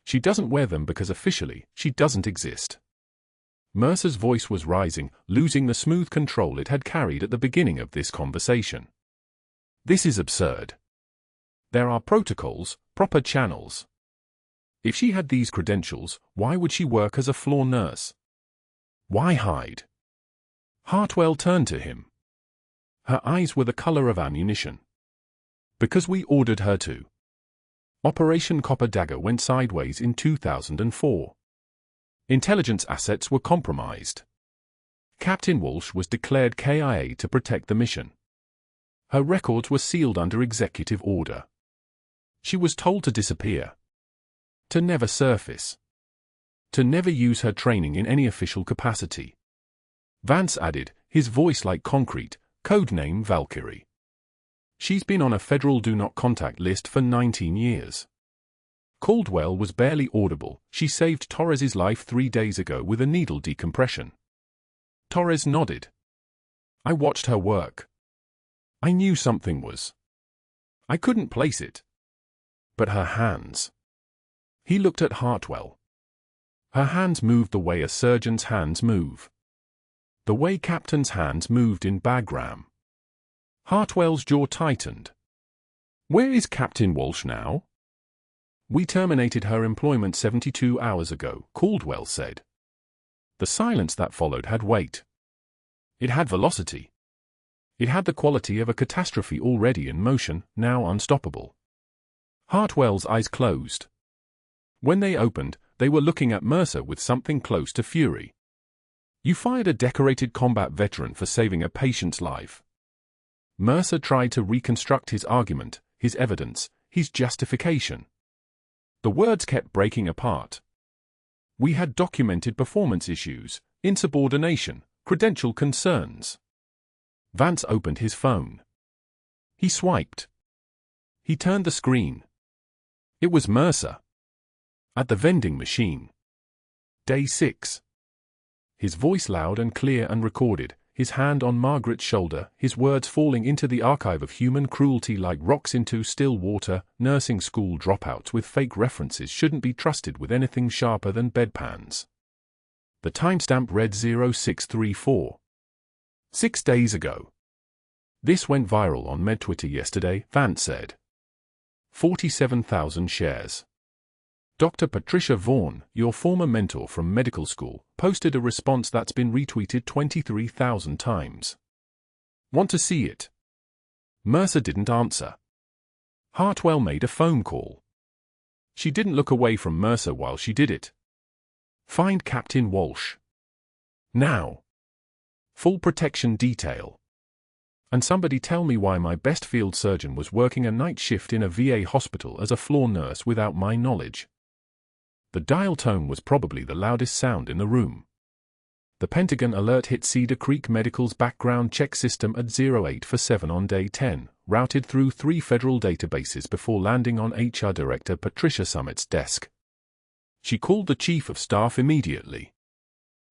She doesn't wear them because officially, she doesn't exist. Mercer's voice was rising, losing the smooth control it had carried at the beginning of this conversation. This is absurd. There are protocols, proper channels. If she had these credentials, why would she work as a floor nurse? Why hide? Hartwell turned to him. Her eyes were the color of ammunition. Because we ordered her to. Operation Copper Dagger went sideways in 2004. Intelligence assets were compromised. Captain Walsh was declared KIA to protect the mission. Her records were sealed under executive order. She was told to disappear. To never surface. To never use her training in any official capacity. Vance added, his voice like concrete, codename Valkyrie. She's been on a federal do not contact list for 19 years. Caldwell was barely audible. She saved Torres's life 3 days ago with a needle decompression. Torres nodded. I watched her work. I knew something was. I couldn't place it. But her hands. He looked at Hartwell. Her hands moved the way a surgeon's hands move. The way Captain's hands moved in Bagram. Hartwell's jaw tightened. Where is Captain Walsh now? We terminated her employment 72 hours ago, Caldwell said. The silence that followed had weight. It had velocity. It had the quality of a catastrophe already in motion, now unstoppable. Hartwell's eyes closed. When they opened, they were looking at Mercer with something close to fury. You fired a decorated combat veteran for saving a patient's life. Mercer tried to reconstruct his argument, his evidence, his justification. The words kept breaking apart. We had documented performance issues, insubordination, credential concerns. Vance opened his phone. He swiped. He turned the screen. It was Mercer. At the vending machine. Day 6. His voice loud and clear and recorded, his hand on Margaret's shoulder, his words falling into the archive of human cruelty like rocks into still water. Nursing school dropouts with fake references shouldn't be trusted with anything sharper than bedpans. The timestamp read 0634. 6 days ago. This went viral on Med Twitter yesterday, Vance said. 47,000 shares. Dr. Patricia Vaughan, your former mentor from medical school, posted a response that's been retweeted 23,000 times. Want to see it? Mercer didn't answer. Hartwell made a phone call. She didn't look away from Mercer while she did it. Find Captain Walsh. Now. Full protection detail. And somebody tell me why my best field surgeon was working a night shift in a VA hospital as a floor nurse without my knowledge. The dial tone was probably the loudest sound in the room. The Pentagon alert hit Cedar Creek Medical's background check system at 0847 on day 10, routed through 3 federal databases before landing on HR Director Patricia Summit's desk. She called the Chief of Staff immediately.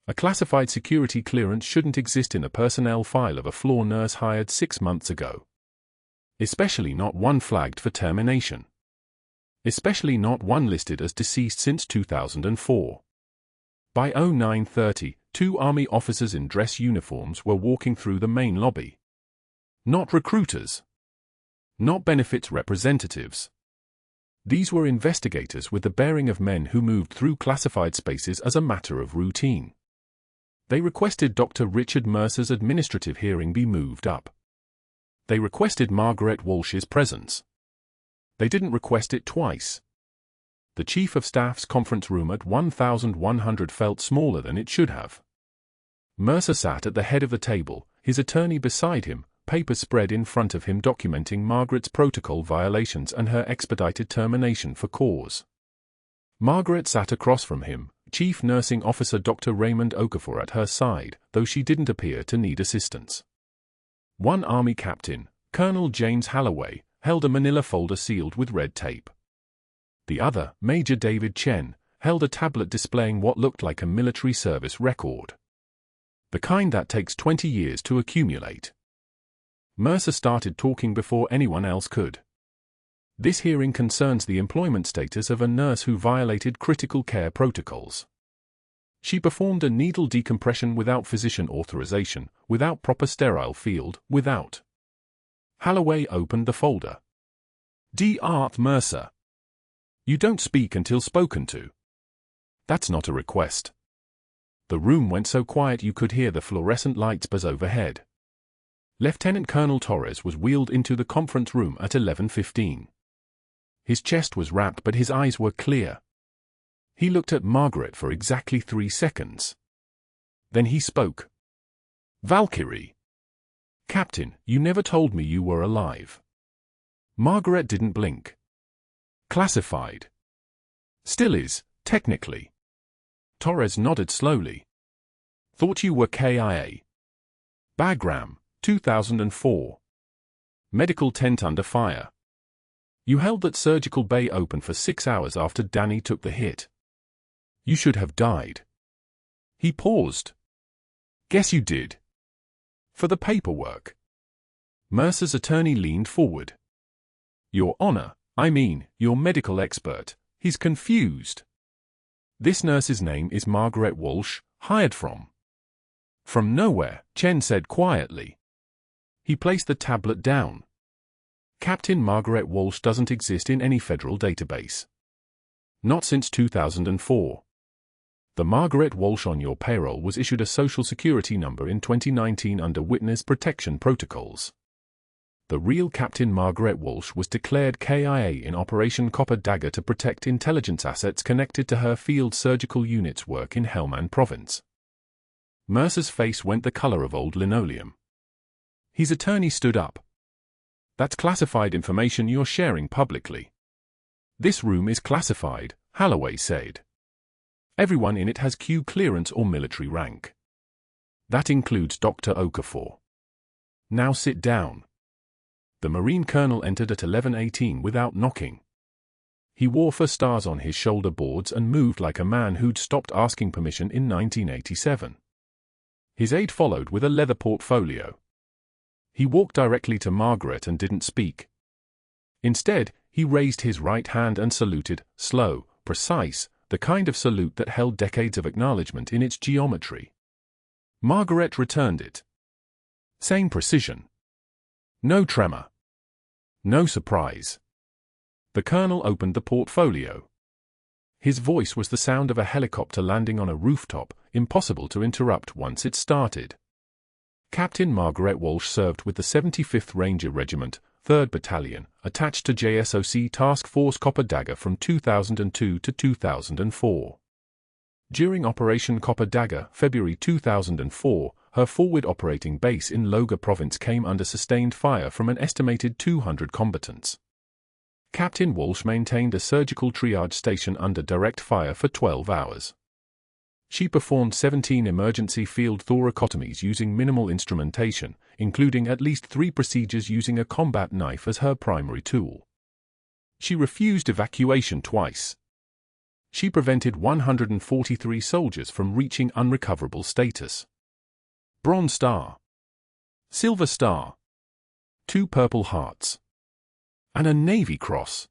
A classified security clearance shouldn't exist in a personnel file of a floor nurse hired 6 months ago. Especially not one flagged for termination. Especially not one listed as deceased since 2004. By 0930, 2 Army officers in dress uniforms were walking through the main lobby. Not recruiters. Not benefits representatives. These were investigators with the bearing of men who moved through classified spaces as a matter of routine. They requested Dr. Richard Mercer's administrative hearing be moved up. They requested Margaret Walsh's presence. They didn't request it twice. The Chief of Staff's conference room at 1100 felt smaller than it should have. Mercer sat at the head of the table, his attorney beside him, papers spread in front of him documenting Margaret's protocol violations and her expedited termination for cause. Margaret sat across from him, Chief Nursing Officer Dr. Raymond Okafor at her side, though she didn't appear to need assistance. One Army captain, Colonel James Halloway, held a manila folder sealed with red tape. The other, Major David Chen, held a tablet displaying what looked like a military service record. The kind that takes 20 years to accumulate. Mercer started talking before anyone else could. This hearing concerns the employment status of a nurse who violated critical care protocols. She performed a needle decompression without physician authorization, without proper sterile field, without. Halloway opened the folder. Dr. Mercer. You don't speak until spoken to. That's not a request. The room went so quiet you could hear the fluorescent lights buzz overhead. Lieutenant Colonel Torres was wheeled into the conference room at 11:15. His chest was wrapped but his eyes were clear. He looked at Margaret for exactly 3 seconds. Then he spoke. Valkyrie. Captain, you never told me you were alive. Margaret didn't blink. Classified. Still is, technically. Torres nodded slowly. Thought you were KIA. Bagram, 2004. Medical tent under fire. You held that surgical bay open for 6 hours after Danny took the hit. You should have died. He paused. Guess you did. For the paperwork. Mercer's attorney leaned forward. Your Honor, I mean, your medical expert, he's confused. This nurse's name is Margaret Walsh, hired from. From nowhere, Chen said quietly. He placed the tablet down. Captain Margaret Walsh doesn't exist in any federal database. Not since 2004. The Margaret Walsh on your payroll was issued a Social Security number in 2019 under Witness Protection Protocols. The real Captain Margaret Walsh was declared KIA in Operation Copper Dagger to protect intelligence assets connected to her field surgical unit's work in Helmand Province. Mercer's face went the color of old linoleum. His attorney stood up. "That's classified information you're sharing publicly." "This room is classified," Holloway said. "Everyone in it has Q clearance or military rank. That includes Dr. Okafor. Now sit down." The Marine colonel entered at 11:18 without knocking. He wore 4 stars on his shoulder boards and moved like a man who'd stopped asking permission in 1987. His aide followed with a leather portfolio. He walked directly to Margaret and didn't speak. Instead, he raised his right hand and saluted, slow, precise, the kind of salute that held decades of acknowledgement in its geometry. Margaret returned it. Same precision. No tremor. No surprise. The colonel opened the portfolio. His voice was the sound of a helicopter landing on a rooftop, impossible to interrupt once it started. Captain Margaret Walsh served with the 75th Ranger Regiment, 3rd Battalion, attached to JSOC Task Force Copper Dagger from 2002 to 2004. During Operation Copper Dagger, February 2004, her forward operating base in Loga Province came under sustained fire from an estimated 200 combatants. Captain Walsh maintained a surgical triage station under direct fire for 12 hours. She performed 17 emergency field thoracotomies using minimal instrumentation, including at least 3 procedures using a combat knife as her primary tool. She refused evacuation twice. She prevented 143 soldiers from reaching unrecoverable status. Bronze Star, Silver Star, 2 Purple Hearts, and a Navy Cross.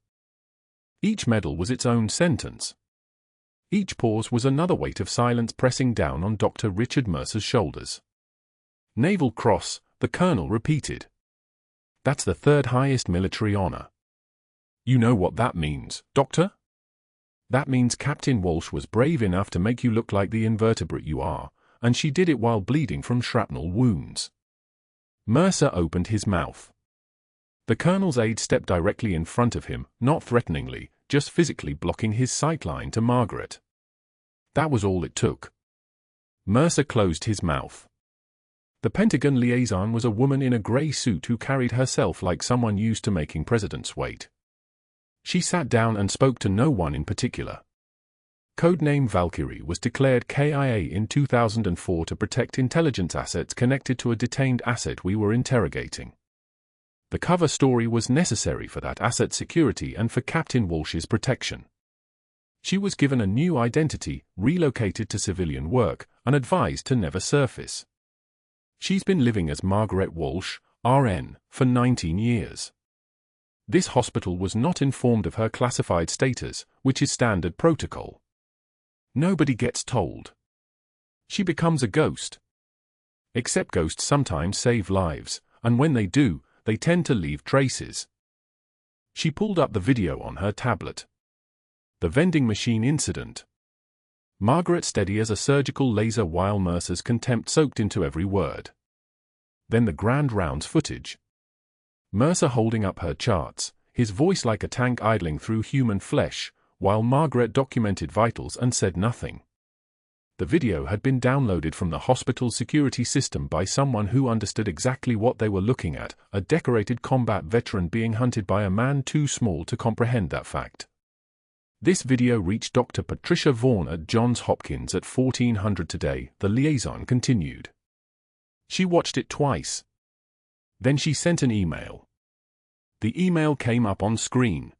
Each medal was its own sentence. Each pause was another weight of silence pressing down on Dr. Richard Mercer's shoulders. Naval Cross, the colonel repeated. That's the 3rd highest military honor. You know what that means, Doctor? That means Captain Walsh was brave enough to make you look like the invertebrate you are, and she did it while bleeding from shrapnel wounds. Mercer opened his mouth. The colonel's aide stepped directly in front of him, not threateningly, just physically blocking his sightline to Margaret. That was all it took. Mercer closed his mouth. The Pentagon liaison was a woman in a gray suit who carried herself like someone used to making presidents wait. She sat down and spoke to no one in particular. Codename Valkyrie was declared KIA in 2004 to protect intelligence assets connected to a detained asset we were interrogating. The cover story was necessary for that asset security and for Captain Walsh's protection. She was given a new identity, relocated to civilian work, and advised to never surface. She's been living as Margaret Walsh, RN, for 19 years. This hospital was not informed of her classified status, which is standard protocol. Nobody gets told. She becomes a ghost. Except ghosts sometimes save lives, and when they do, they tend to leave traces. She pulled up the video on her tablet. The vending machine incident. Margaret steady as a surgical laser while Mercer's contempt soaked into every word. Then the grand rounds footage. Mercer holding up her charts, his voice like a tank idling through human flesh, while Margaret documented vitals and said nothing. The video had been downloaded from the hospital's security system by someone who understood exactly what they were looking at, a decorated combat veteran being hunted by a man too small to comprehend that fact. This video reached Dr. Patricia Vaughan at Johns Hopkins at 1400 today, the liaison continued. She watched it twice. Then she sent an email. The email came up on screen.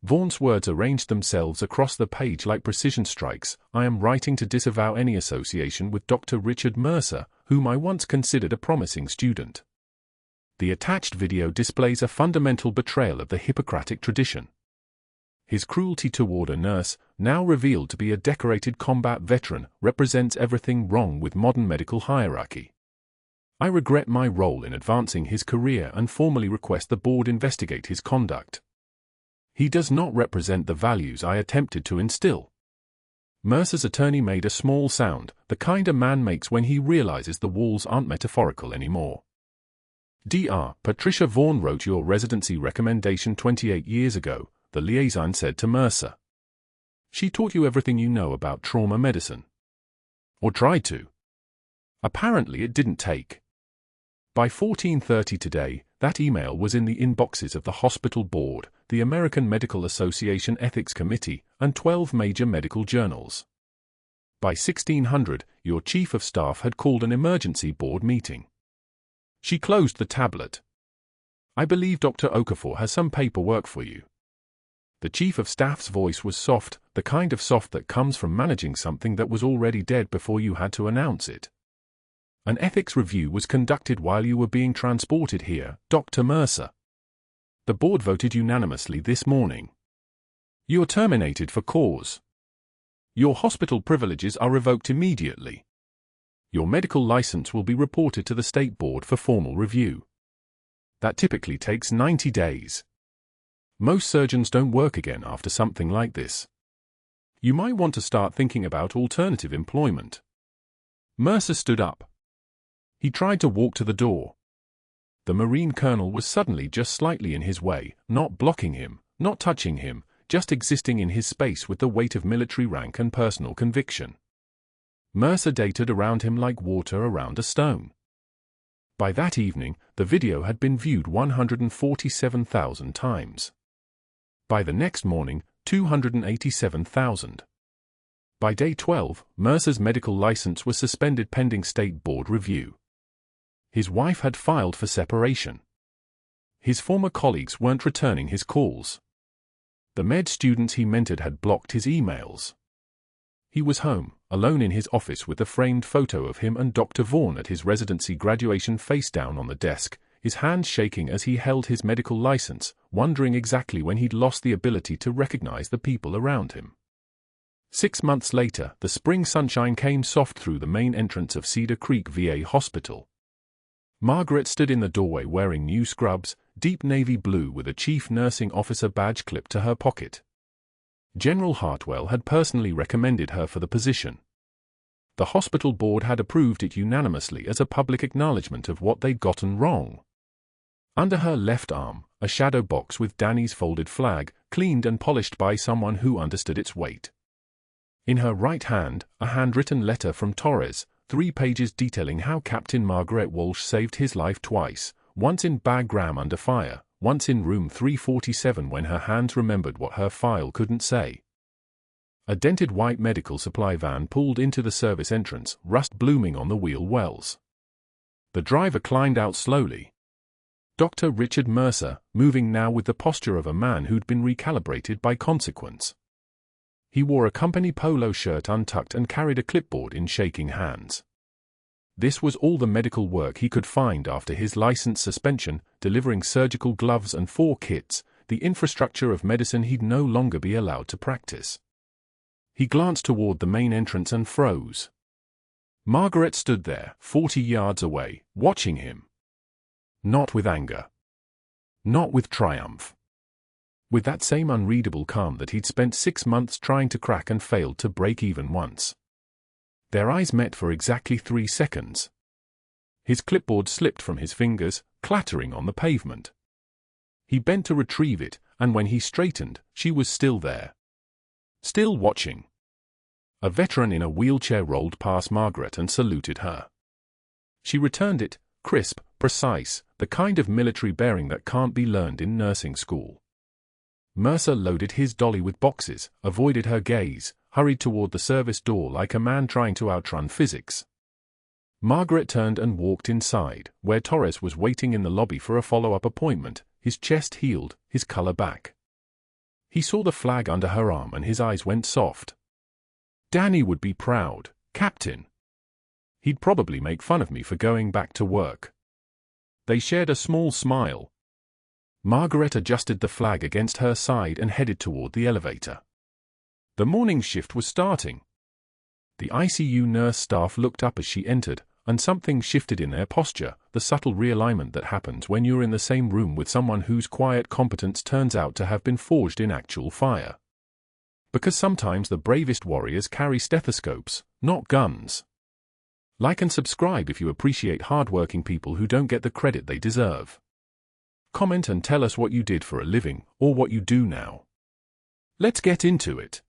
Vaughan's words arranged themselves across the page like precision strikes. I am writing to disavow any association with Dr. Richard Mercer, whom I once considered a promising student. The attached video displays a fundamental betrayal of the Hippocratic tradition. His cruelty toward a nurse, now revealed to be a decorated combat veteran, represents everything wrong with modern medical hierarchy. I regret my role in advancing his career and formally request the board investigate his conduct. He does not represent the values I attempted to instill. Mercer's attorney made a small sound, the kind a man makes when he realizes the walls aren't metaphorical anymore. Dr. Patricia Vaughan wrote your residency recommendation 28 years ago, the liaison said to Mercer. She taught you everything you know about trauma medicine. Or tried to. Apparently it didn't take. By 14:30 today, that email was in the inboxes of the hospital board, the American Medical Association Ethics Committee, and 12 major medical journals. By 1600, your chief of staff had called an emergency board meeting. She closed the tablet. I believe Dr. Okafor has some paperwork for you. The chief of staff's voice was soft, the kind of soft that comes from managing something that was already dead before you had to announce it. An ethics review was conducted while you were being transported here, Dr. Mercer. The board voted unanimously this morning. You are terminated for cause. Your hospital privileges are revoked immediately. Your medical license will be reported to the state board for formal review. That typically takes 90 days. Most surgeons don't work again after something like this. You might want to start thinking about alternative employment. Mercer stood up. He tried to walk to the door. The Marine colonel was suddenly just slightly in his way, not blocking him, not touching him, just existing in his space with the weight of military rank and personal conviction. Mercer dated around him like water around a stone. By that evening, the video had been viewed 147,000 times. By the next morning, 287,000. By day 12, Mercer's medical license was suspended pending state board review. His wife had filed for separation. His former colleagues weren't returning his calls. The med students he mentored had blocked his emails. He was home, alone in his office with a framed photo of him and Dr. Vaughan at his residency graduation face down on the desk, his hands shaking as he held his medical license, wondering exactly when he'd lost the ability to recognize the people around him. 6 months later, the spring sunshine came soft through the main entrance of Cedar Creek VA Hospital. Margaret stood in the doorway wearing new scrubs, deep navy blue with a chief nursing officer badge clipped to her pocket. General Hartwell had personally recommended her for the position. The hospital board had approved it unanimously as a public acknowledgement of what they'd gotten wrong. Under her left arm, a shadow box with Danny's folded flag, cleaned and polished by someone who understood its weight. In her right hand, a handwritten letter from Torres, 3 pages detailing how Captain Margaret Walsh saved his life twice, once in Bagram under fire, once in room 347 when her hands remembered what her file couldn't say. A dented white medical supply van pulled into the service entrance, rust blooming on the wheel wells. The driver climbed out slowly. Dr. Richard Mercer, moving now with the posture of a man who'd been recalibrated by consequence. He wore a company polo shirt untucked and carried a clipboard in shaking hands. This was all the medical work he could find after his license suspension, delivering surgical gloves and 4 kits, the infrastructure of medicine he'd no longer be allowed to practice. He glanced toward the main entrance and froze. Margaret stood there, 40 yards away, watching him. Not with anger. Not with triumph. With that same unreadable calm that he'd spent 6 months trying to crack and failed to break even once. Their eyes met for exactly 3 seconds. His clipboard slipped from his fingers, clattering on the pavement. He bent to retrieve it, and when he straightened, she was still there. Still watching. A veteran in a wheelchair rolled past Margaret and saluted her. She returned it, crisp, precise, the kind of military bearing that can't be learned in nursing school. Mercer loaded his dolly with boxes, avoided her gaze, hurried toward the service door like a man trying to outrun physics. Margaret turned and walked inside, where Torres was waiting in the lobby for a follow-up appointment, his chest healed, his color back. He saw the flag under her arm and his eyes went soft. Danny would be proud, Captain. He'd probably make fun of me for going back to work. They shared a small smile. Margaret adjusted the flag against her side and headed toward the elevator. The morning shift was starting. The ICU nurse staff looked up as she entered, and something shifted in their posture, the subtle realignment that happens when you're in the same room with someone whose quiet competence turns out to have been forged in actual fire. Because sometimes the bravest warriors carry stethoscopes, not guns. Like and subscribe if you appreciate hardworking people who don't get the credit they deserve. Comment and tell us what you did for a living, or what you do now. Let's get into it.